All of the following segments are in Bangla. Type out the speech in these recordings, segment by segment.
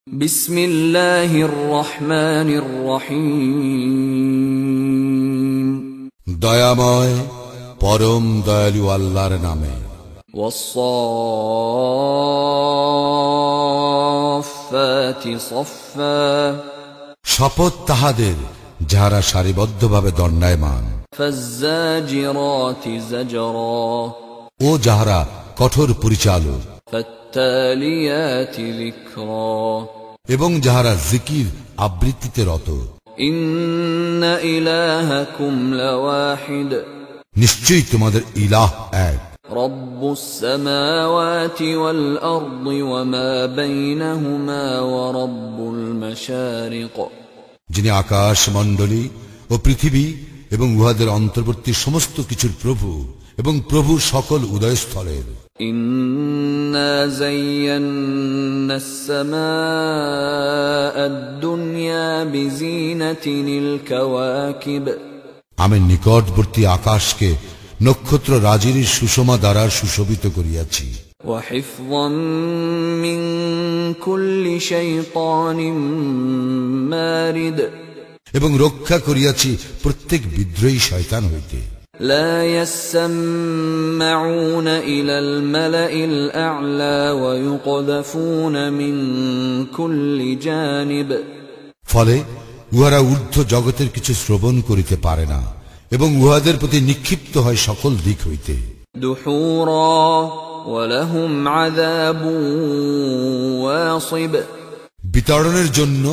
বিসমিল্লাহির রহমানির রহিম। দয়াময় পরম দয়ালু আল্লাহর নামে। ওয়াস-সাফফাতি সাফফা, শপথ তাহাদের যাহারা সারিবদ্ধভাবে দণ্ডায়মান। ফাজ্জাজিরাতি জাজরা, ও যাহারা কঠোর পরিচালক। ফাত্তালিয়াতি যিকরা, এবং যাহারা জিকির আবৃত্তিতে রত। ইন্না ইলাহাকুম লাওয়াহিদ, নিশ্চয়ই তোমাদের ইলাহ এক। রব্বুস সামাওয়াতি ওয়াল আরদি ওয়া মা বাইনাহুমা ওয়া রব্বুল মাশারিক, যিনি আকাশ মণ্ডলী ও পৃথিবী এবং উহাদের অন্তর্বর্তী সমস্ত কিছুর প্রভু এবং প্রভু সকল উদয়স্থলের। ইন্না যায়্যানাস সামাআদ দুনিয়া বিজিনাতিনিল কাওয়াকিব, আমি নিকটবর্তী আকাশকে নক্ষত্র রাজির সুষমা দ্বারা সুশোভিত করিয়াছি। ওয়া হিফযাম মিন কুল্লি শাইতানিন মারিদ, এবং রক্ষা করিয়াছি প্রত্যেক বিদ্রোহী শয়তান হইতে। লা ইয়াসমাউনা ইলাল মালাইল আ'লা ওয়া ইউকযাফুনা মিন কুল্লি জানিব, ফলে উহারা ঊর্ধ্ব জগতের কিছু শ্রবণ করিতে পারে না এবং উহাদের প্রতি নিক্ষিপ্ত হয় সকল দিক হইতে। দুহুরা ওয়া লাহুম আযাবুন ওয়াসিব, বিতাড়নের জন্য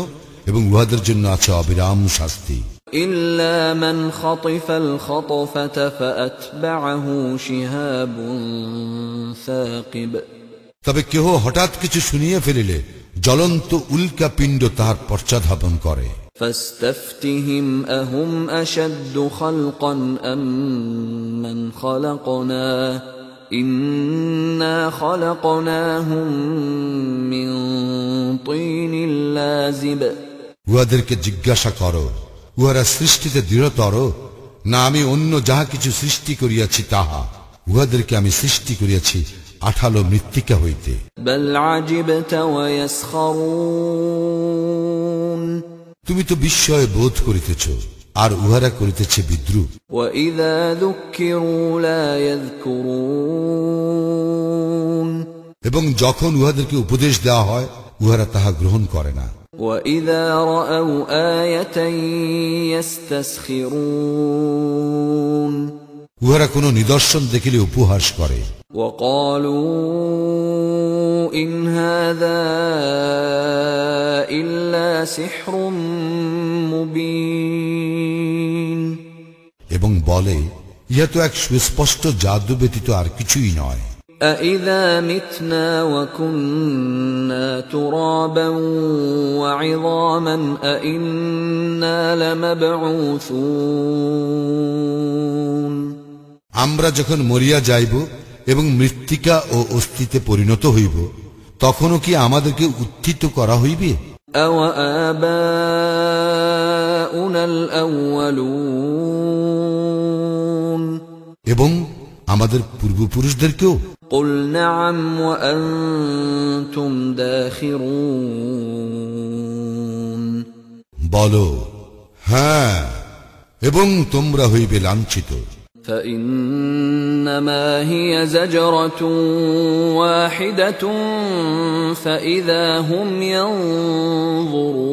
এবং উহাদের জন্য আছে অবিরাম শাস্তি। ইল্লা মান খাতিফাল খাতফাতা ফাআতবা'হু শিহাবুন সাকিব, তবে কেহ হঠাৎ কিছু শুনিয়া ফেলিলে জ্বলন্ত উল্কা পিণ্ড তাহার পশ্চাদ্ধাপন করে। ফাস্তাফতিহিম আহুম আশাদ্দু খালকান আম মান খালাকনা ইন্না খালাকনাহুম মিন তিনিল লাযিব, উহাদেরকে জিজ্ঞাসা করো, উহারা সৃষ্টিতে দৃঢ়তর না আমি অন্য যাহা কিছু সৃষ্টি করিয়াছি তাহা? উহাদেরকে আমি সৃষ্টি করিয়াছি আঠালো মৃত্তিকা হইতে। বাল আজিবতা ওয়া ইয়াসখারুন, তুমি তো বিস্ময় বোধ করিতেছ আর উহারা করিতেছে বিদ্রূপ। ওয়া ইযা যুক্কিরু লা ইয়াযকুরুন, এবং যখন উহাদেরকে উপদেশ দেওয়া হয় উহারা তাহা গ্রহণ করে না। ওয়া ইযা রাআউ আয়াতান ইস্তাসখিরুন, উহারা কোন নিদর্শন দেখিলে উপহাস করে। ওয়া ক্বালু ইন হাযা ইল্লা সিহরুম মুবিন, এবং বলে ইহা তো এক সুস্পষ্ট জাদু ব্যতীত আর কিছুই নয়। أَإِذَا مِتْنَا وَكُنَّا تُرَابًا وَعِظَامًا أَإِنَّا لَمَبْعُوثُونَ, আমরা যখন মরিয়া যাইব এবং মৃত্তিকা ও অস্থিতে পরিণত হইব তখনও কি আমাদেরকে উত্থিত করা হইবে? أَوَآبَاؤُنَا الْأَوَّلُونَ, এবং আমাদের পূর্বপুরুষদেরকেও? قُلْ نَعَمْ وَأَنْتُمْ دَاخِرُونَ, বলো হ্যাঁ এবং তোমরা হইবে লাঞ্ছিত। فإنما هي زجرة واحدة فإذا هم ينظرون,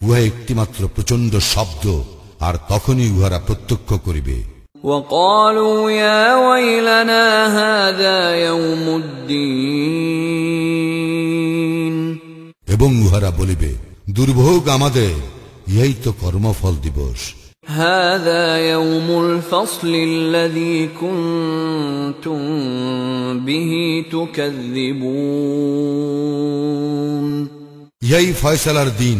উহা একটিমাত্র প্রচণ্ড শব্দ আর তখনই উহারা প্রত্যক্ষ করিবে। وقالوا يا ويلنا هذا يوم الدين, এবং উহারা বলিবে দুর্ভোগ আমাদের, ইহাই তো কর্মফল দিবস। هذا يوم الفصل الذي كنتم به تكذبون, ইহাই ফয়সালার দিন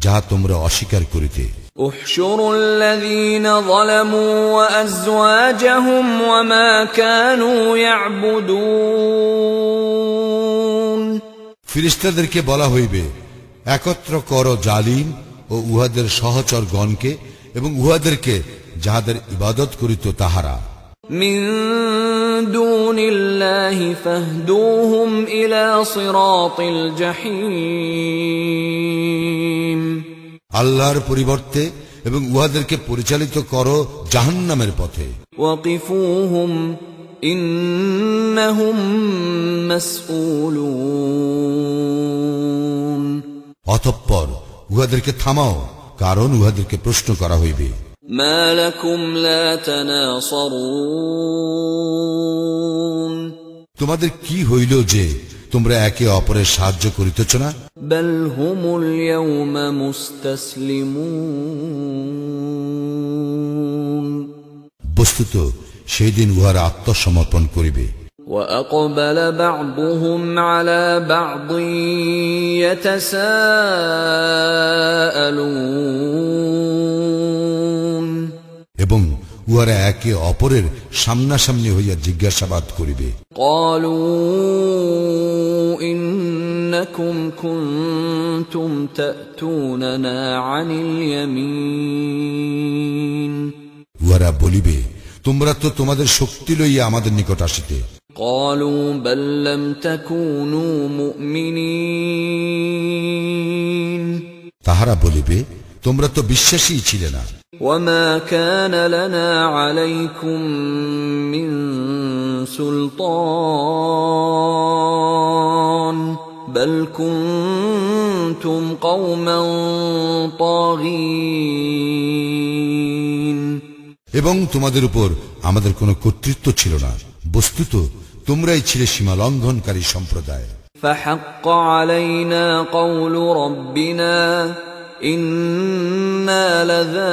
যাহা তোমরা অস্বীকার করিতে। احشروا الذين ظلموا وأزواجهم وما كانوا يعبدون, ফিরিস্তাদেরকে বলা হইবে একত্র করো জালিম ও উহাদের সহচর গণকে এবং উহাদেরকে যাহাদের ইবাদত করিত তাহারা। من دون الله فاهدوهم إلى صراط الجحيم আল্লাহর পরিবর্তে এবং উহাদেরকে পরিচালিত করো জাহান্নামের পথে। وقفوهم إنهم مسؤولون অতঃপর উহাদেরকে থামাও, কারণ উহাদেরকে প্রশ্ন করা হইবে। ما لكم لا تناصرون তোমাদের কি হইল যে তোমরা একে অপরের সাহায্য করিতেছ না? بل هم اليوم مستسلمون বস্তুত সেই দিন উহারা আত্মসমর্পণ করিবে। وأقبل بعضهم على بعض يتساءلون এবং উহারা একে অপরের সামনাসামনি হইয়া জিজ্ঞাসাবাদ করিবে। قالوا إنكم كنتم تأتوننا عن اليمين উহারা বলিবে, তোমরা তো তোমাদের শক্তি লইয়া আমাদের নিকট আসিতে। قالوا بل لم تكونوا مؤمنين তাহারা বলিবে, তোমরা তো বিশ্বাসী ছিলে না। وما كان لنا عليكم من سلطان بل كنتم قوما طاغين এবং তোমাদের উপর আমাদের কোনো কর্তৃত্ব ছিল না, বস্তুত তোমরাই ছিলে সীমা লঙ্ঘনকারী সম্প্রদায়। فحق علينا قول ربنا إنا لذائقون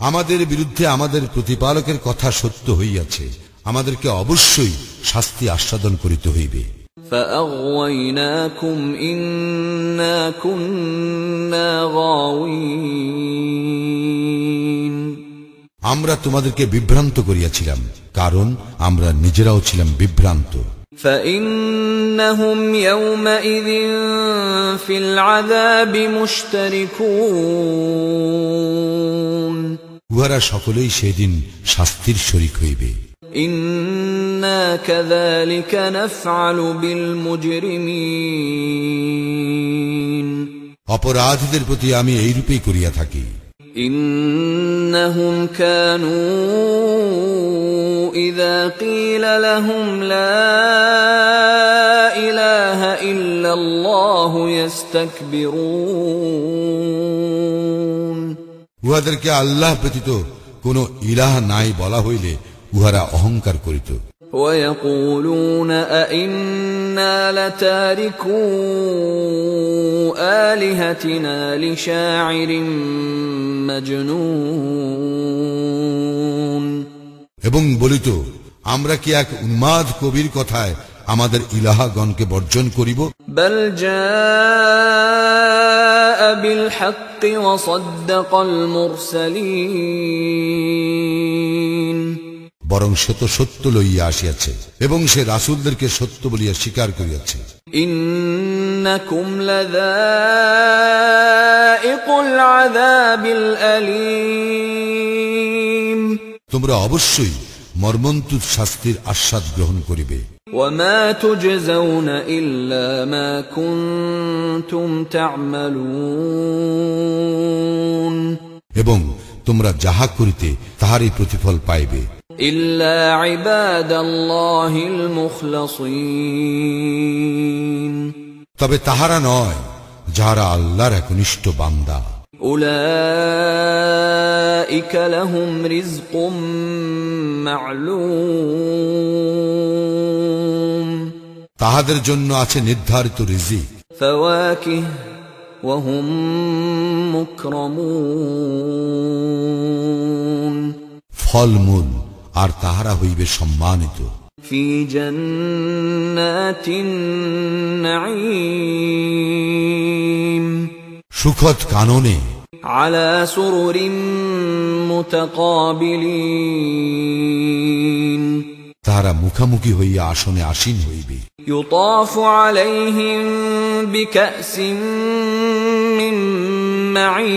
আমাদের বিরুদ্ধে আমাদের প্রতিপালকের কথা সত্য হইয়াছে, আমাদেরকে অবশ্যই শাস্তি আস্বাদন করিতে হইবে। فأغويناكم إنا كنا غاوين আমরা তোমাদেরকে বিভ্রান্ত করিয়াছিলাম, কারণ আমরা নিজেরাও ছিলাম বিভ্রান্ত। فإنهم يومئذ في العذاب مشتركون উহারা সকলেই সেদিন শাস্তির শরীক হইবে। إنا كذلك نفعل بالمجرمين অপরাধীদের প্রতি আমি এইরূপেই করিয়া থাকি। إنهم كانوا إذا قيل لهم لا إله إلا الله يستكبرون উহাদেরকে আল্লাহ ব্যতীত কোন ইলাহ নাই বলা হইলে উহারা অহংকার করিত। ويقولون أئنا لتاركو آلهتنا لشاعر مجنون এবং বলিত, আমরা কি এক উন্মাদ কবির কথায় আমাদের ইলাহগণকে বর্জন করিব? بل جاء بالحق وصدق المرسلين বরং সে তো সত্য লইয়া আসিয়াছে এবং সে রাসূলদেরকে সত্য বলিয়া স্বীকার করিয়াছে। إنكم لذائق العذاب الأليم তোমরা অবশ্যই মর্মন্তুদ শাস্তির আস্বাদ গ্রহণ করিবে। وما تجزون إلا ما كنتم تعملون এবং তোমরা যাহা করিতে তাহারই প্রতিফল পাইবে। إلا عباد الله المخلصين তবে তাহারা নয় যাহারা আল্লাহর একনিষ্ঠ বান্দা। أولئك لهم رزق معلوم তাহাদের জন্য আছে নির্ধারিত রিজিক। فواكه وهم مكرمون ফলমূল আর তাহারা হইবে সম্মানিত। في جنات النعيم সুখদ কাননে على سرر متقابلين তাহারা মুখামুখি হইয়া আসনে আসীন হইবে। يطاف عليهم بكأس من معين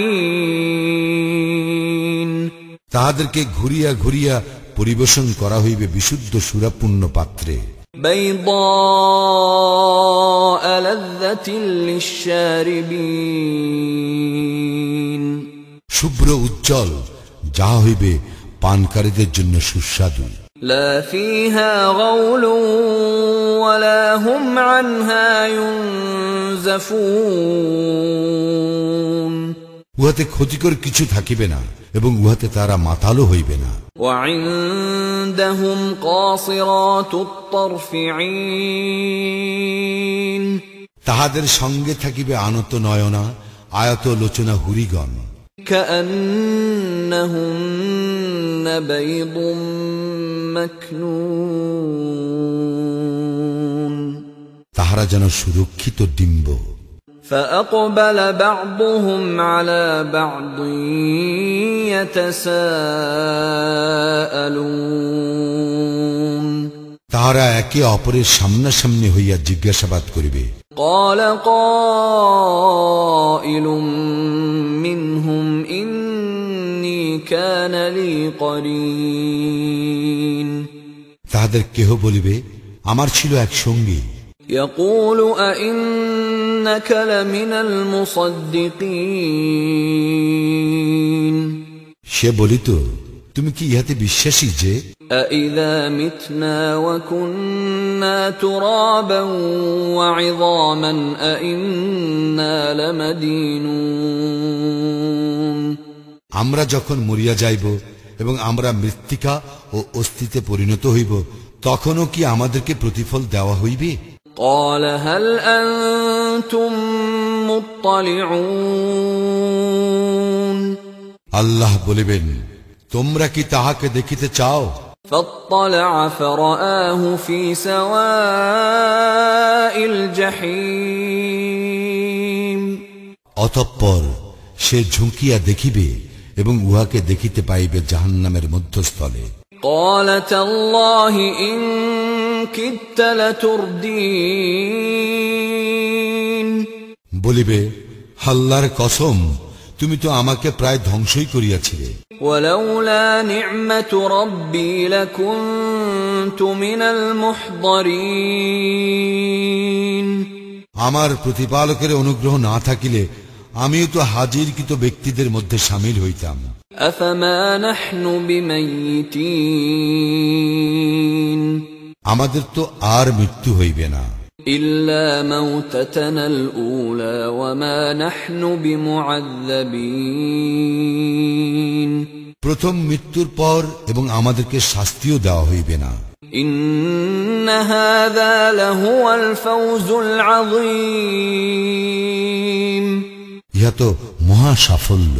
তাহাদেরকে ঘুরিয়া ঘুরিয়া পরিবেশন করা হইবে বিশুদ্ধ সুরাপূর্ণ পাত্রে। بيضاء لذة للشاربين শুভ্র উজ্জ্বল, যাহা হইবে পানকারীদের জন্য সুস্বাদু। لا فيها غول ولا هم عنها ينزفون উহাতে ক্ষতিকর কিছু থাকিবে না এবং উহাতে তারা মাতালও হইবে না। وعندهم قاصرات الطرف عين তাহাদের সঙ্গে থাকিবে আনত নয়না, আয়ত লোচনা হুরিগণ। كأنهن بيض مكنون তাহারা যেন সুরক্ষিত ডিম্ব। فأقبل بعضهم على بعض يتساءلون তাহারা একে অপরের সামনাসামনি হইয়া জিজ্ঞাসাবাদ করিবে। قال قائل منهم إني كان لي قرين তাহাদের কেহ বলিবে, আমার ছিল এক সঙ্গী। يقول أئنك لمن المصدقين সে বলিত, তুমি কি ইহাতে বিশ্বাসী যে أإذا متنا وكنا ترابا وعظاما أإنا لمدينون আমরা যখন মরিয়া যাইব এবং আমরা মৃত্তিকা ও অস্থিতে পরিণত হইব, তখনও কি আমাদেরকে প্রতিফল দেওয়া হইবে? قال هل أنتم مطلعون আল্লাহ বলিবেন, তোমরা কি তাহাকে দেখিতে চাও? فاطلع فرآه في سواء الجحيم অতঃপর সে ঝুঁকিয়া দেখিবে এবং উহাকে দেখিতে পাইবে জাহান্নামের মধ্যস্থলে। قال تالله إن كدت لتردين বলিবে, আল্লাহর কসম, তুমি তো আমাকে প্রায় ধ্বংসই করিয়াছিলে। ولولا نعمة ربي لكنت من المحضرين আমার প্রতিপালকের অনুগ্রহ না থাকিলে আমিও তো হাজিরকৃত ব্যক্তিদের মধ্যে সামিল হইতাম। أفما نحن بميتين আমাদের তো আর মৃত্যু হইবে না, إلا موتتنا الأولى وما نحن بمعذبين প্রথম মৃত্যুর পর এবং আমাদেরকে শাস্তিও দেওয়া হইবে না। إن هذا لهو الفوز العظيم ইহা তো মহা সাফল্য।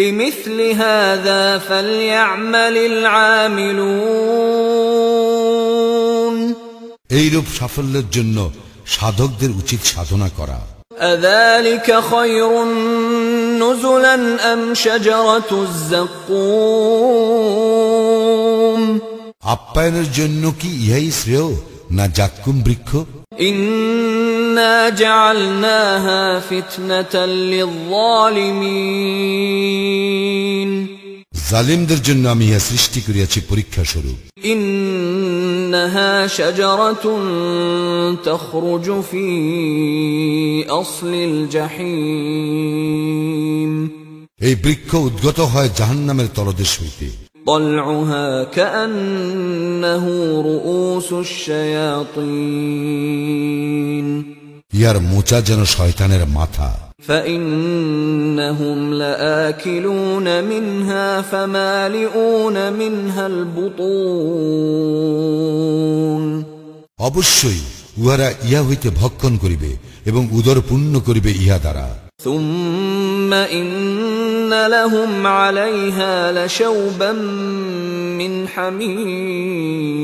لمثل هذا فليعمل العاملون এইরূপ সাফল্যের জন্য সাধকদের উচিত সাধনা করা। أذلك خير نزلا أم شجرة الزقوم আপ্যায়নের জন্য কি ইহাই শ্রেয় না জাক্কুম বৃক্ষ? إنا جعلناها فتنة للظالمين জালিমদের জন্য আমি ইহা সৃষ্টি করিয়াছি পরীক্ষা স্বরূপ। إنها شجرة تخرج في أصل الجحيم এই বৃক্ষ উদ্গত হয় জাহান্নামের তলদেশ হইতে। طلعها كأنه رؤوس الشياطين ইহার মোচা যেন শয়তানের মাথা। فإنهم لآكلون منها فمالئون منها البطون অবশ্যই উহারা ইহা হইতে ভক্ষণ করিবে এবং উদর পূর্ণ করিবে ইহা দ্বারা। ثم إن لهم عليها لشوبا من حميم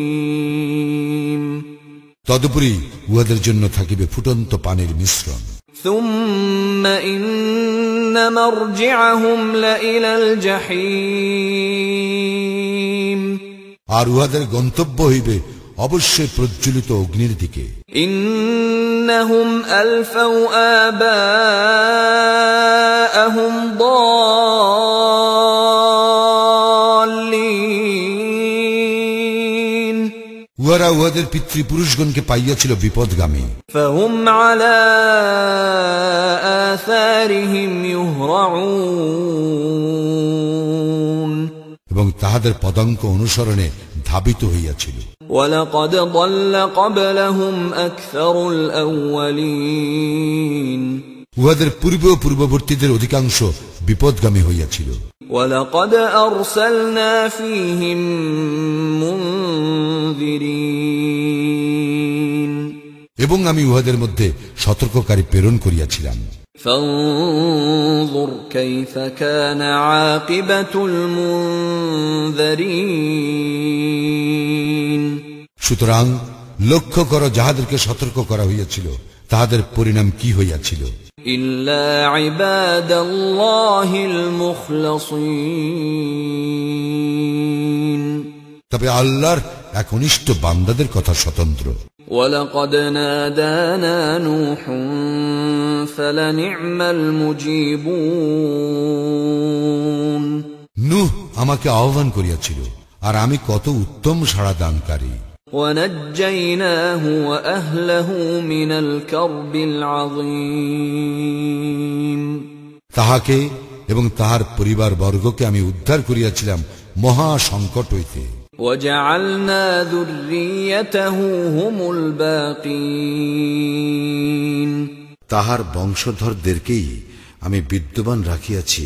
তদুপরি উহাদের জন্য থাকিবে ফুটন্ত পানির মিশ্রণ। ثم إن مرجعهم لإلى الجحيم আর উহাদের গন্তব্য হইবে অবশ্যই প্রজ্বলিত অগ্নির দিকে। ইন্নাহুম আলফাউ আবাআহুম দাল্লিন, উহারা উহাদের পিতৃপুরুষগণকে পাইয়াছিল বিপদগামী। ফাহুম আলা আসারিহিম ইউহরাউন, এবং তাহাদের পদাঙ্ক অনুসরণে ধাবিত হইয়াছিল। ওয়ালাকাদ দাল্লা ক্বাবলাহুম আকসারুল আউওয়ালিন, উহাদের পূর্ব পূর্ববর্তীদের অধিকাংশ বিপদগামী হইয়াছিল। ওয়ালাকাদ আরসালনা ফীহিম মুনযিরিন, এবং আমি উহাদের মধ্যে সতর্ককারী প্রেরণ করিয়াছিলাম। ফানজুর কাইফা কানা আকিবাতুল মুনযিরিন, সুতরাং লক্ষ্য কর যাহাদেরকে সতর্ক করা হইয়াছিল তাহাদের পরিণাম কি হইয়াছিল। ইল্লা ইবাদাল্লাহিল মুখলাসিন, তবে আল্লাহর একনিষ্ঠ বান্দাদের কথা স্বতন্ত্র। ওয়ালাকাদ নাদানা নূহুন ফালানি'মাল মুজিবুন, নূহ আমাকে আহ্বান করিয়াছিল, আর আমি কত উত্তম সাড়া দানকারী। ওয়ানাজ্জাইনাহু ওয়া আহলাহু মিনাল কারবিল আযীম, তাহাকে এবং তাহার পরিবার বর্গকে আমি উদ্ধার করিয়াছিলাম মহা সংকট হইতে। ওয়াজআলনা যুররিয়াতাহু হুমুল বাকিন, তাহার বংশধরদেরকেই আমি বিদ্যমান রাখিয়াছি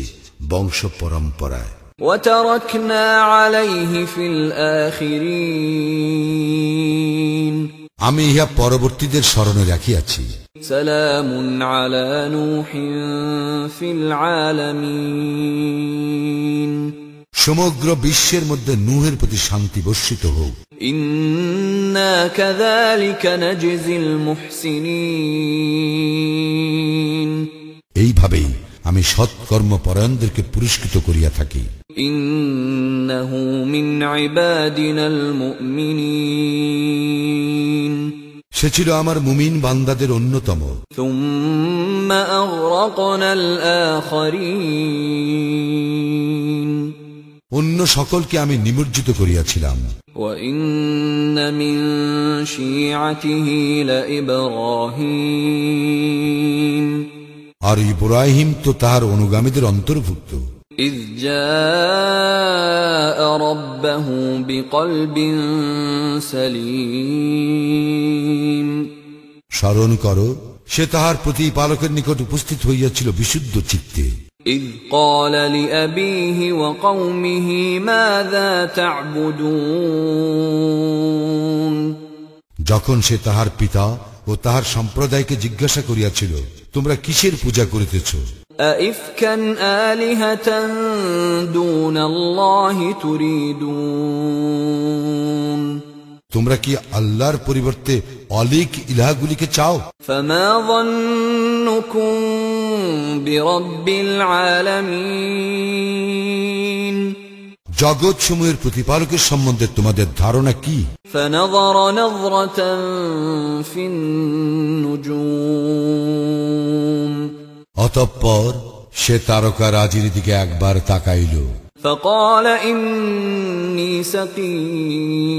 বংশ পরম্পরায়। ওয়াতারাকনা আলাইহি ফিল আখিরিন, আমি ইহা পরবর্তীদের স্মরণে রাখিয়াছি। সালামুন আলা নূহিন ফিল আলামিন, সমগ্র বিশ্বের মধ্যে নূহের প্রতি শান্তি বর্ষিত হোক। ইন্না কাযালিকা নাজজিল মুহসিনিন, এইভাবেই আমি সৎকর্ম পরায়ণদেরকে পুরস্কৃত করিয়া থাকি। ইন্নাহু মিন ইবাদিনাল মুমিনিন, সে ছিল আমার মুমিন বান্দাদের অন্যতম। সুম্মা আগরাকনাল আখারিন, অন্য সকলকে আমি নিমজ্জিত করিয়াছিলাম। ওয়া ইন্না মিন শিআতিহি লাইব্রাহিম, আর ইব্রাহিম তো তাহার অনুগামীদের অন্তর্ভুক্ত। ইয জাআ রাব্বাহু বিকলবিন সালিম, স্মরণ করো, সে তাহার প্রতিপালকের নিকট উপস্থিত হইয়াছিল বিশুদ্ধ চিত্তে। ইয ক্বাল লিআবিহি ওয়া কওমিহি মাযা তা'বুদুন, যখন সে তাহার পিতা ও তাহার সম্প্রদায়কে জিজ্ঞাসা করিয়াছিল, তোমরা কিসের পূজা করিতেছ? আইফকান আলিহাতান দুনাল্লাহি তুরিদুন, তোমরা কি আল্লাহর পরিবর্তে অলিক ইলাহগুলিকে চাও? ফামা যান্নুকুম বিরাব্বিল আলামিন, জগৎ সমূহের প্রতিপালকের সম্বন্ধে তোমাদের ধারণা কি? ফানাযারা নাযরাতান ফিন নুজুম, অতঃপর সে তারকারাজির দিকে একবার তাকাইল। ফাকাল ইন্নী সাকীম,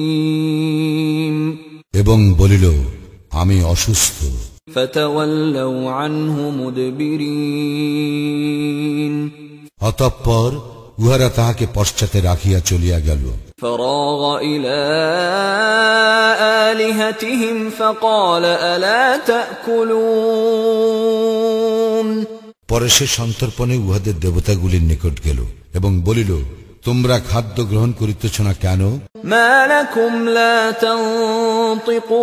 এবং বলিল, আমি অসুস্থ। ফাতাওয়াল্লাউ আনহু মুদবিরিন, অতঃপর উহারা তাহাকে পশ্চাতে রাখিয়া চলিয়া গেল। فراغ إلى آلهتهم فقال ألا تأكلون, পরে সে সন্তর্পণে উহাদের দেবতাগুলির নিকট গেল এবং বলিল, তোমরা খাদ্য গ্রহণ করিতেছ না কেন? ما لكم لا تنطقون,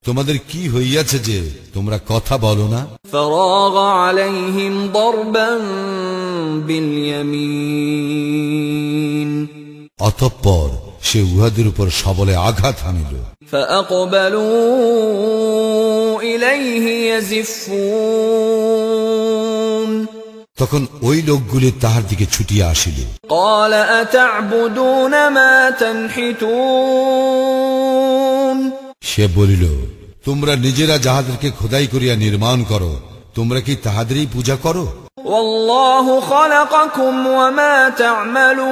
তোমাদের কি হইয়াছে যে তোমরা কথা বলো না? فراغ عليهم ضربا باليمين, অতঃপর সে উহাদের উপর সবলে আঘাত হানিল। فأقبلوا إليه يزفون, তখন ওই লোকগুলি তাহার দিকে ছুটিয়া আসিল। قال أتعبدون ما تنحتون সে বলিল, তোমরা নিজেরা যাহাদেরকে খোদাই করিয়া নির্মাণ করো, তোমরা কি তাহাদেরই পূজা করো? والله خلقكم وما تعملون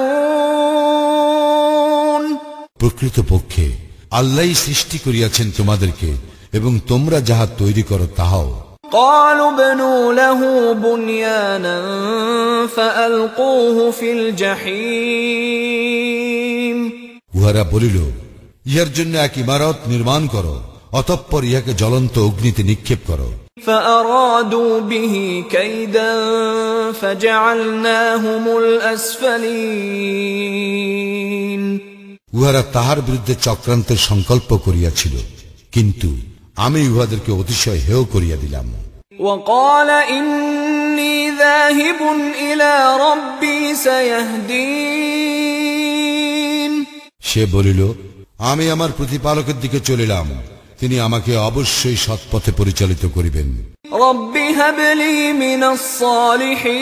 প্রকৃতপক্ষে আল্লাহই সৃষ্টি করিয়াছেন তোমাদেরকে এবং তোমরা যাহা তৈরি করো তাহাও। قالوا ابنوا له بنيانا فألقوه في الجحيم উহারা বলিল, ইহার জন্য এক ইমারত নির্মাণ করো, অতঃপর ইহাকে জ্বলন্ত অগ্নিতে নিক্ষেপ করো। فأرادوا به كيدا فجعلناهم الأسفلين উহারা তাহার বিরুদ্ধে চক্রান্তের সংকল্প করিয়াছিল, কিন্তু আমি উহাদেরকে অতিশয় হেয় করিয়া দিলাম। وقال إني ذاهب إلى ربي سيهدين সে বলিল, আমি আমার প্রতিপালকের দিকে চলিলাম, তিনি আমাকে অবশ্যই সৎপথে পরিচালিত করিবেন। رب هب لي من الصالحين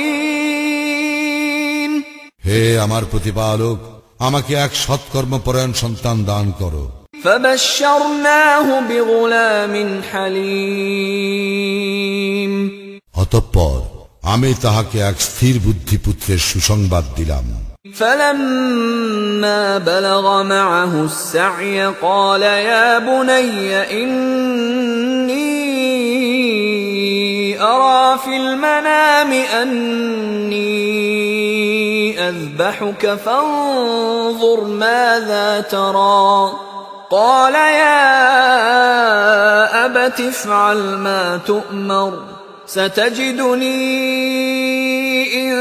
হে আমার প্রতিপালক, আমাকে এক সৎকর্মপরায়ণ সন্তান দান করো। فبشرناه بغلام حليم অতঃপর আমি তাহাকে এক স্থির বুদ্ধি পুত্রের সুসংবাদ দিলাম। فلما بلغ معه السعي قال يا بني إني أرى في المنام أني أذبحك فانظر ماذا ترى قال يا أبت افعل ما تؤمر ستجدني إن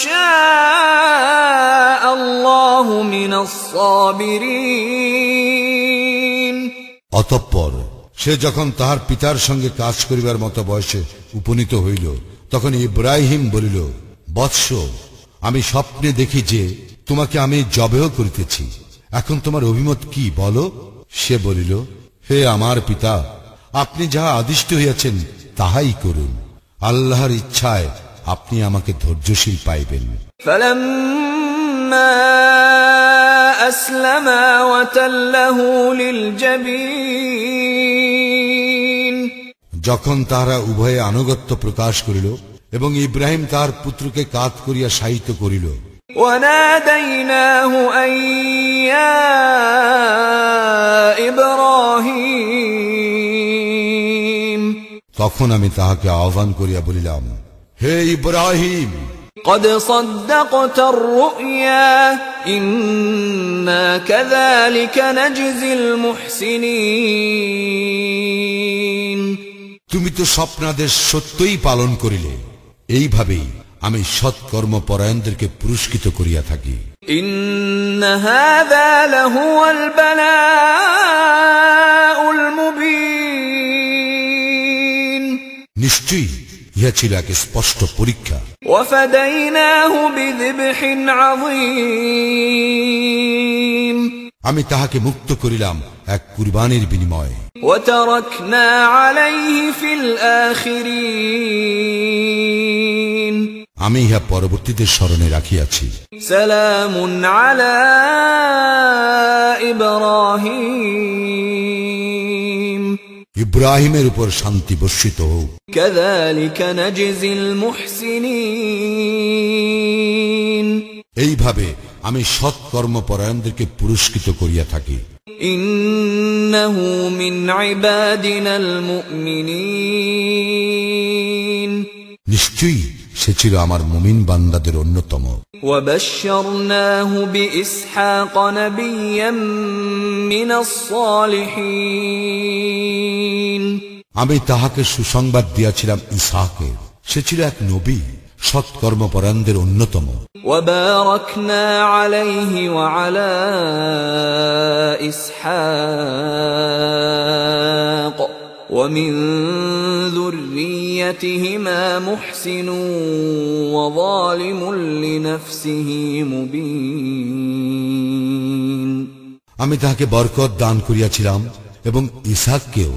شاء الله من الصابرين অতঃপর সে যখন তাহার পিতার সঙ্গে কাজ করিবার মতো বয়সে উপনীত হইল, তখন ইব্রাহিম বলিল, বৎস, আমি স্বপ্নে দেখি যে তোমাকে আমি জবেহ করিতেছি, এখন তোমার অভিমত কি বলো? সে বলিল, হে আমার পিতা, আপনি যাহা আদিষ্ট হইয়াছেন তাহাই করুন, আল্লাহর ইচ্ছায় আপনি আমাকে ধৈর্যশীল পাইবেন। فلما أسلما وتله للجبين যখন তাহারা উভয়ে আনুগত্য প্রকাশ করিল এবং ইব্রাহিম তাহার পুত্রকে কাত করিয়া শায়িত করিল, وناديناه أن يا إبراهيم তখন আমি তাহাকে আহ্বান করিয়া বলিলাম, হে ইব্রাহিম, قد صدقت الرؤيا إنا كذلك نجزي المحسنين তুমি তো স্বপ্নাদেশ সত্যই পালন করিলে, এইভাবেই আমি সৎকর্মপরায়ণদেরকে পুরস্কৃত করিয়া থাকি। إن هذا لهو البلاء المبين নিশ্চয়ই ইহা ছিল এক স্পষ্ট পরীক্ষা। وفديناه بذبح عظيم আমি তাহাকে মুক্ত করিলাম এক কুরবানির বিনিময়ে। وتركنا عليه في الآخرين আমি ইহা পরবর্তীতে স্মরণে রাখিয়াছি। سلام على إبراهيم ইব্রাহিমের উপর শান্তি বর্ষিত হোক। كذلك نجزي المحسنين এইভাবে আমি সৎকর্মপরায়ণদেরকে পুরস্কৃত করিয়া থাকি। إنه من عبادنا المؤمنين নিশ্চয়ই সে ছিল আমার মুমিন বান্দাদের অন্যতম। وبشرناه بإسحاق نبيا من الصالحين আমি তাহাকে সুসংবাদ দিয়াছিলাম ইসহাকের, সে ছিল এক নবী, সৎকর্মপরায়ণদের অন্যতম। وباركنا عليه وعلى إسحاق ومن ذريتهما محسن وظالم لنفسه مبين আমি তাহাকে বরকত দান করিয়াছিলাম এবং ইসহাককেও,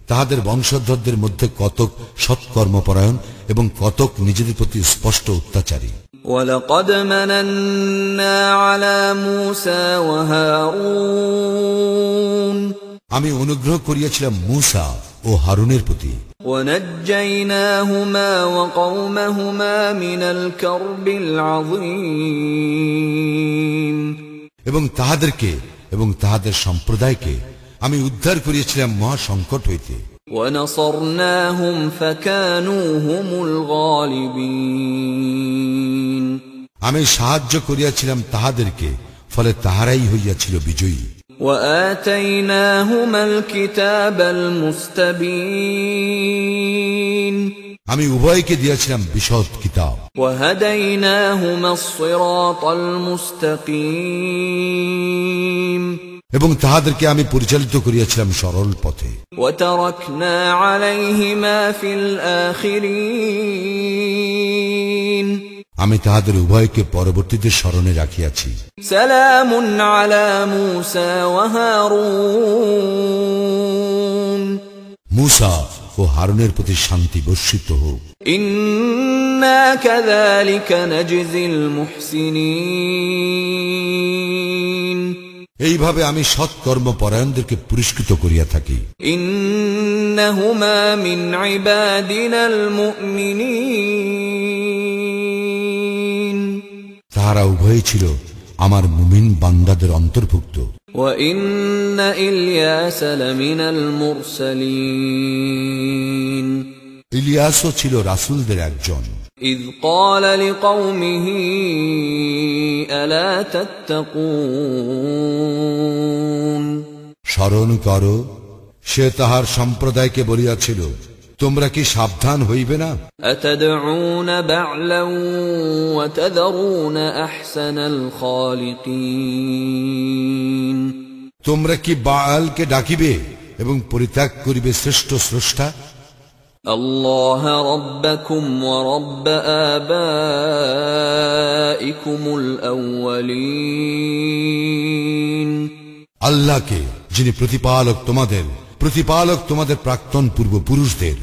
তাহাদের বংশধরদের মধ্যে কতক সৎকর্মপরায়ণ এবং কতক নিজেদের প্রতি স্পষ্ট অত্যাচারী। وَلَقَدْ مَنَنَّا عَلَى مُوسَى وَهَارُونَ আমি অনুগ্রহ করিয়াছিলাম মূসা ও হারুনের প্রতি। وَنَجَّيْنَاهُمَا وَقَوْمَهُمَا مِنَ الْكَرْبِ الْعَظِيمِ এবং তাহাদেরকে এবং তাহাদের সম্প্রদায়কে আমি উদ্ধার করিয়াছিলাম মহা সংকট হইতে। وَنَصَرْنَاهُمْ فَكَانُوا هُمُ الْغَالِبِينَ আমি সাহায্য করিয়াছিলাম তাহাদেরকে, ফলে তাহারাই হইয়াছিল বিজয়ী। وَآتَيْنَاهُمَا الْكِتَابَ الْمُسْتَبِينَ আমি উভয়কে দিয়াছিলাম বিশদ কিতাব। وَهَدَيْنَاهُمَا الصِّرَاطَ الْمُسْتَقِيمَ এবং তাহাদেরকে আমি পরিচালিত করিয়াছিলাম সরল পথে। وَتَرَكْنَا عَلَيْهِمَا فِي الْآخِرِينَ আমি তাহাদের উভয়কে পরবর্তীতে স্মরণে রাখিয়াছি। سَلَامٌ عَلَى مُوسَى وَهَارُونَ মূসা ও হারুনের প্রতি শান্তি বর্ষিত হোক। إِنَّا كَذَلِكَ نَجْزِي الْمُحْسِنِينَ এইভাবে আমি সৎকর্ম পরায়ণদেরকে পুরস্কৃত করিয়া থাকি। إِنَّهُمَا مِنْ عِبَادِنَا الْمُؤْمِنِينَ তাহারা উভয়ই ছিল আমার মুমিন বান্দাদের অন্তর্ভুক্ত। وَإِنَّ إِلْيَاسَ لَمِنَ الْمُرْسَلِينَ ইলিয়াসও ছিল রাসূলদের একজন। إِذْ قَالَ لِقَوْمِهِ أَلَا تَتَّقُونَ স্মরণ করো, সে তাহার সম্প্রদায়কে বলিয়াছিল, তোমরা কি সাবধান হইবে না? أَتَدْعُونَ بَعْلًا وَتَذَرُونَ أَحْسَنَ الْخَالِقِينَ তোমরা কি বাআলকে ডাকিবে এবং পরিত্যাগ করিবে শ্রেষ্ঠ স্রষ্টা? الله ربكم ورب آبائكم الأولين আল্লাহকে, যিনি প্রতিপালক তোমাদের প্রাক্তন পূর্বপুরুষদের।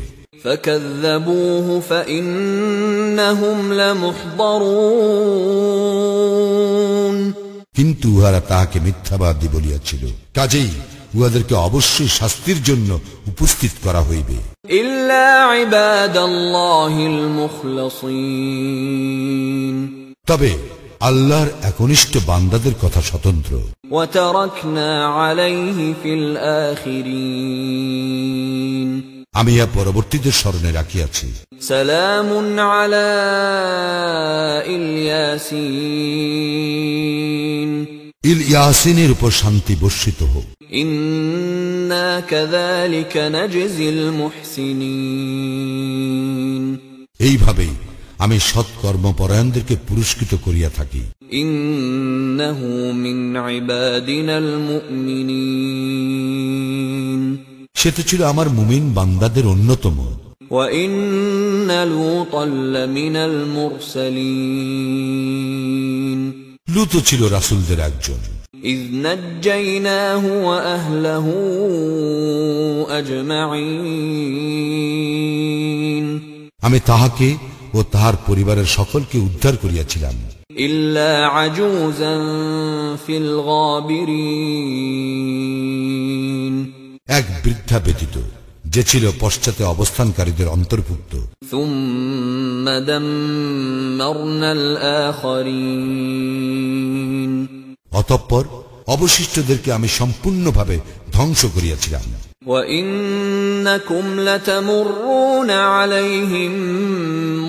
فكذبوه فإنهم لمحضرون কিন্তু উহারা তাহাকে মিথ্যাবাদী বলিয়াছিল, কাজেই উহাদেরকে অবশ্যই শাস্তির জন্য উপস্থিত করা হইবে। إلا عباد الله المخلصين তবে আল্লাহর একনিষ্ঠ বান্দাদের কথা স্বতন্ত্র। وتركنا عليه في الآخرين আমি ইহা পরবর্তীদের স্মরণে রাখিয়াছি। سلام على الياسين ইলিয়াসিনের উপর শান্তি বর্ষিত হোক। إنا كذلك نجزي المحسنين এইভাবেই আমি সৎকর্মপরায়ণদেরকে পুরস্কৃত করিয়া থাকি। إنه من عبادنا المؤمنين সে তো ছিল আমার মুমিন বান্দাদের অন্যতম। وإن لوطا لمن المرسلين লূতও ছিল রাসূলদের একজন। إذ نجيناه وأهله أجمعين আমি তাহাকে ও তাহার পরিবারের সকলকে উদ্ধার করিয়াছিলাম, إلا عجوزا في الغابرين এক বৃদ্ধা ব্যতীত, যে ছিল পশ্চাতে অবস্থানকারীদের অন্তর্ভুক্ত। ثم دمرنا الآخرين অতঃপর অবশিষ্টদেরকে আমি সম্পূর্ণভাবে ধ্বংস করিয়াছিলাম। وَإِنَّكُمْ لَتَمُرُّونَ عَلَيْهِمْ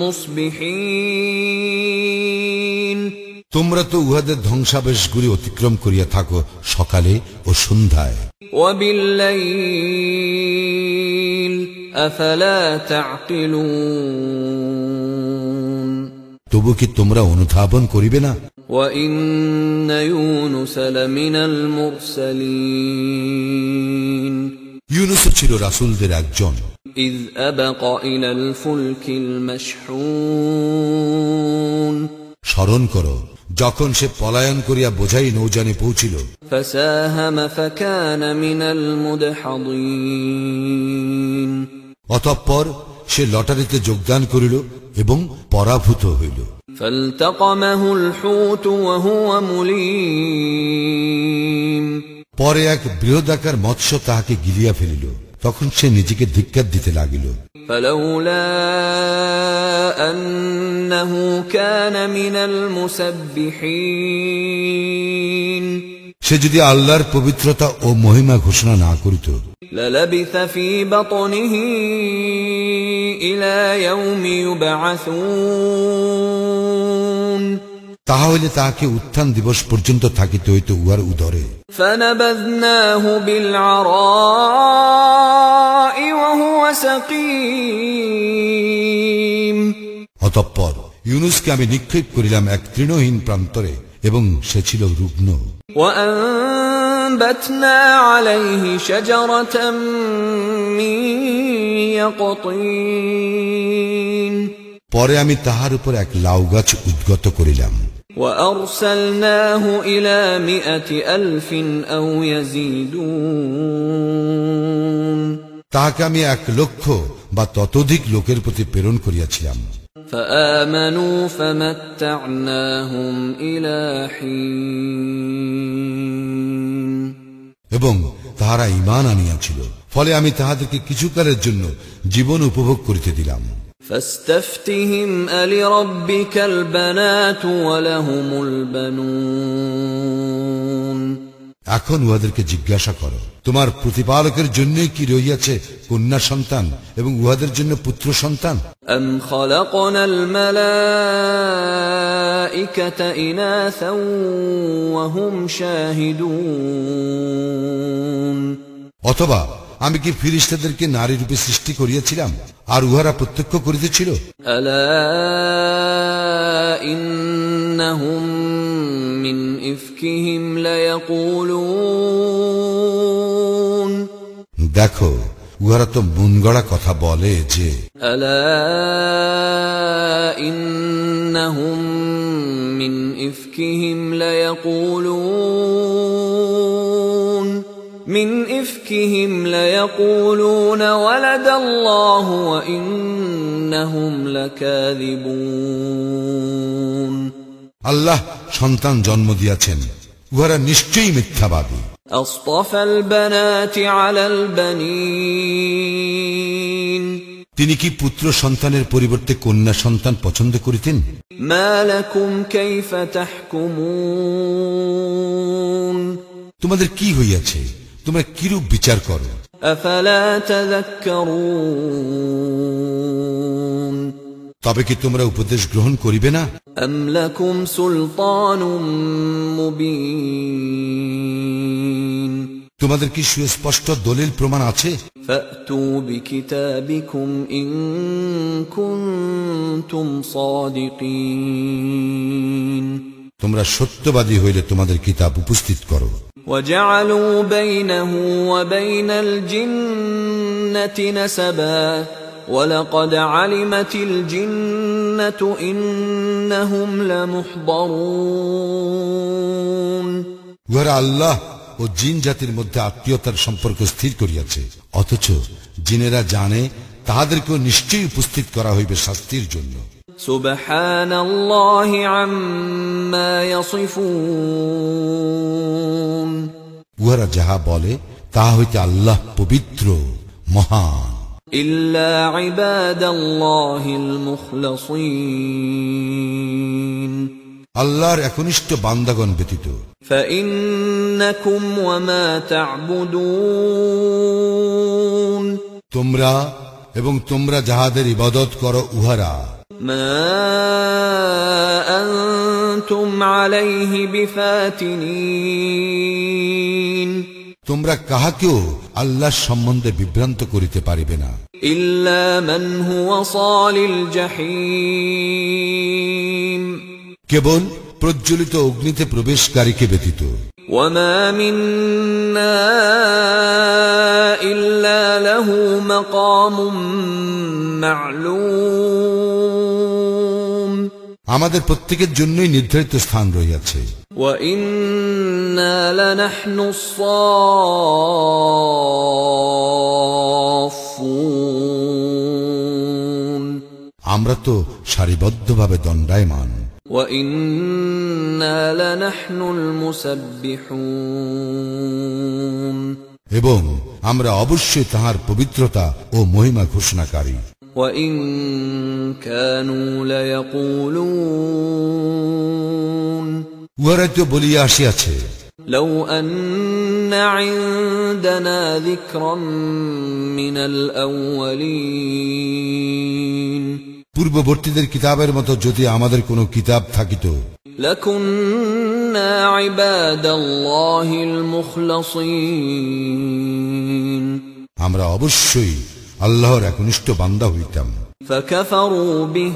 مُصْبِحِينَ তোমরা তো উহাদের ধ্বংসাবেশগুলি অতিক্রম করিয়া থাকো সকালে ও সন্ধ্যায়। وَبِاللَّيْلِ أَفَلَا تَعْقِلُونَ তবু কি তোমরা অনুধাবন করিবে না? وَإِنَّ يُونُسَ لَمِنَ الْمُرْسَلِينَ ইউনুসও ছিল রাসূলদের একজন। إِذْ أَبَقَ إِلَى الْفُلْكِ الْمَشْحُونِ স্মরণ করো, যখন সে পলায়ন করিয়া বোঝাই নৌযানে পৌঁছিল। فساهم فكان من المدحضين অতঃপর সে লটারিতে যোগদান করিল এবং পরাভূত হইল। فالتقمه الحوت وهو مليم পরে এক বৃহদাকার মৎস্য তাহাকে গিলিয়া ফেলিল, তখন সে নিজেকে ধিক্কার দিতে লাগিল। فلولا أنه كان من المسبحين সে যদি আল্লাহর পবিত্রতা ও মহিমা ঘোষণা না করিত, للبث في بطنه إلى يوم يبعثون তাহলে তাহাকে উত্থান দিবস পর্যন্ত থাকিতে হইত উহার উদরে। فنبذناه بالعراء وهو سقيم অতঃপর ইউনুসকে আমি নিক্ষেপ করিলাম এক তৃণহীন প্রান্তরে এবং সে ছিল রুগ্ন। وأنبتنا عليه شجرة من يقطين পরে আমি তাহার উপর এক লাউ গাছ উদ্গত করিলাম। وأرسلناه إلى 100,000 أو يزيدون তাহাকে আমি 1,00,000 বা ততোধিক লোকের প্রতি প্রেরণ করিয়াছিলাম। فآمنوا فمتعناهم إلى حين এবং তাহারা ঈমান আনিয়াছিল, ফলে আমি তাহাদেরকে কিছুকালের জন্য জীবন উপভোগ করিতে দিলাম। فاستفتهم ألربك البنات ولهم البنون এখন উহাদেরকে জিজ্ঞাসা করো, তোমার প্রতিপালকের জন্য কি রহিয়াছে কন্যা সন্তান এবং উহাদের জন্য পুত্র সন্তান? أم خلقنا الملائكة إناثا وهم شاهدون অথবা আমি কি ফিরিস্তাদেরকে নারী রূপে সৃষ্টি করিয়াছিলাম আর উহারা প্রত্যক্ষ করিতেছিল? ألا إنهم من إفكهم ليقولون দেখো, উহারা তো মনগড়া কথা বলে যে ألا إنهم من إفكهم ليقولون من إفكهم ليقولون ولد الله وإنهم لكاذبون আল্লাহ সন্তান জন্ম দিয়াছেন, উহারা নিশ্চয়ই মিথ্যাবাদী। أصطفى البنات على البنين তিনি কি পুত্র সন্তানের পরিবর্তে কন্যা সন্তান পছন্দ করিতেন? ما لكم كيف تحكمون তোমাদের কি হইয়াছে, তোমরা কিরূপ বিচার করো? أفلا تذكرون তবে কি তোমরা উপদেশ গ্রহণ করিবে না? أم لكم سلطان مبين তোমাদের কি সুস্পষ্ট দলিল প্রমাণ আছে? فأتوا بكتابكم إن كنتم صادقين তোমরা সত্যবাদী হইলে তোমাদের কিতাব উপস্থিত করো। وجعلوا بينه وبين الجنة نسبا ولقد علمت الجنة إنهم لمحضرون উহারা আল্লাহ ও জিন জাতির মধ্যে আত্মীয়তার সম্পর্ক স্থির করিয়াছে, অথচ জিনেরা জানে তাহাদেরকেও নিশ্চয়ই উপস্থিত করা হইবে শাস্তির জন্য। سبحان الله عما يصفون উহারা যাহা বলে তাহা হইতে আল্লাহ পবিত্র মহান। إلا عباد الله المخلصين আল্লাহর একনিষ্ঠ বান্দাগণ ব্যতীত। فإنكم وما تعبدون তোমরা এবং তোমরা যাহাদের ইবাদত করো উহারা ما أنتم عليه بفاتنين তোমরা কাহাকেও আল্লাহর সম্বন্ধে বিভ্রান্ত করিতে পারিবে না, إلا من هو صال الجحيم কেবল প্রজ্বলিত অগ্নিতে প্রবেশকারীকে ব্যতীত। وما منا إلا له مقام معلوم আমাদের প্রত্যেকের জন্যই নির্ধারিত স্থান রহিয়াছে। وإنا لنحن الصافون আমরা তো সারিবদ্ধভাবে দণ্ডায়মান। وَإِنَّا لَنَحْنُ الْمُسَبِّحُونَ এবং আমরা অবশ্যই তাহার পবিত্রতা ও মহিমা ঘোষণাকারী। وَإِن كَانُوا لَيَقُولُونَ উহারা তো বলিয়া আসিয়াছে, لَوْ أَنَّ عِندَنَا ذِكْرًا مِنَ الْأَوَّلِينَ পূর্ববর্তীদের কিতাবের মতো যদি আমাদের কোনো কিতাব থাকিত, لَكُنَّا عِبَادَ اللَّهِ الْمُخْلَصِينَ আমরা অবশ্যই আল্লাহর একনিষ্ঠ বান্দা হইতাম। فَكَفَرُوا بِهِ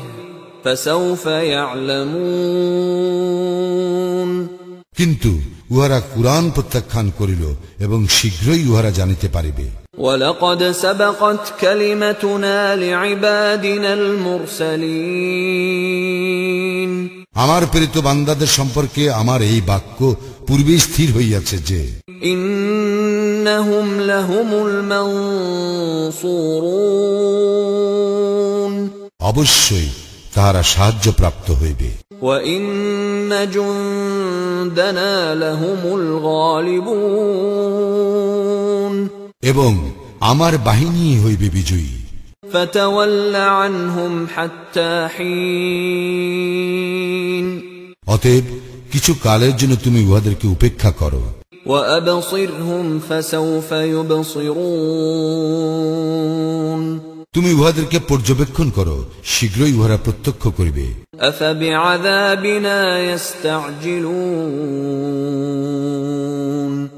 فَسَوْفَ يَعْلَمُونَ কিন্তু উহারা কুরআন প্রত্যাখ্যান করিল এবং শীঘ্রই উহারা জানিতে পারিবে। وَلَقَدْ سَبَقَتْ كَلِمَتُنَا لِعِبَادِنَا الْمُرْسَلِينَ আমার প্রেরিত বান্দাদের সম্পর্কে আমার এই বাক্য পূর্বেই স্থির হইয়াছে যে إِنَّهُمْ لَهُمُ الْمَنصُورُونَ অবশ্যই তাহারা সাহায্যপ্রাপ্ত হইবে। وَإِنَّ جُندَنَا لَهُمُ الْغَالِبُونَ এবং আমার বাহিনী হইবে বিজয়ী। فَتَوَلَّ عَنْهُمْ حَتَّى حِينٍ অতএব কিছু কালের জন্য তুমি উহাদেরকে উপেক্ষা করো। وَأَبْصِرْهُمْ فَسَوْفَ يُبْصِرُونَ তুমি উহাদেরকে পর্যবেক্ষণ করো, শীঘ্রই উহারা প্রত্যক্ষ করিবে। أَفَبِعَذَابِنَا يَسْتَعْجِلُونَ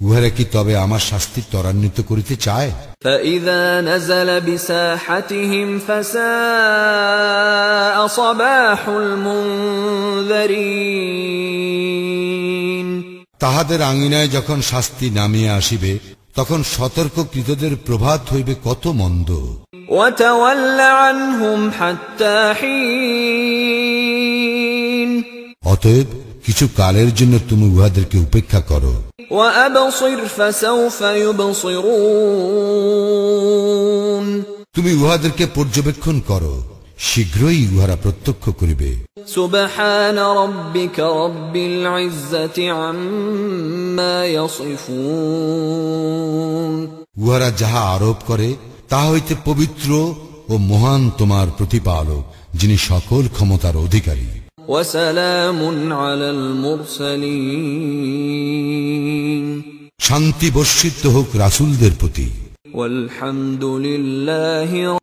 উহারা কি তবে আমার শাস্তি ত্বরান্বিত করিতে চায়? فَإِذَا نَزَلَ بِسَاحَتِهِمْ فَسَاءَ صَبَاحُ الْمُنذَرِينَ তাহাদের আঙিনায় যখন শাস্তি নামিয়া আসিবে, তখন সতর্ককৃতদের প্রভাত হইবে কত মন্দ। وَتَوَلَّ عَنْهُمْ حَتَّى حِينٍ অতএব কিছু কালের জন্য তুমি উহাদেরকে উপেক্ষা করো। وَأَبْصِرْ فَسَوْفَ يُبْصِرُونَ তুমি উহাদেরকে পর্যবেক্ষণ করো, শীঘ্রই উহারা প্রত্যক্ষ করিবে। سُبْحَانَ رَبِّكَ رَبِّ الْعِزَّةِ عَمَّا يَصِفُونَ উহারা যাহা আরোপ করে তাহা হইতে পবিত্র ও মহান তোমার প্রতিপালক, যিনি সকল ক্ষমতার অধিকারী। وَسَلَامٌ عَلَى الْمُرْسَلِينَ শান্তি বর্ষিত হোক রাসূলদের প্রতি। وَالْحَمْدُ لِلَّهِ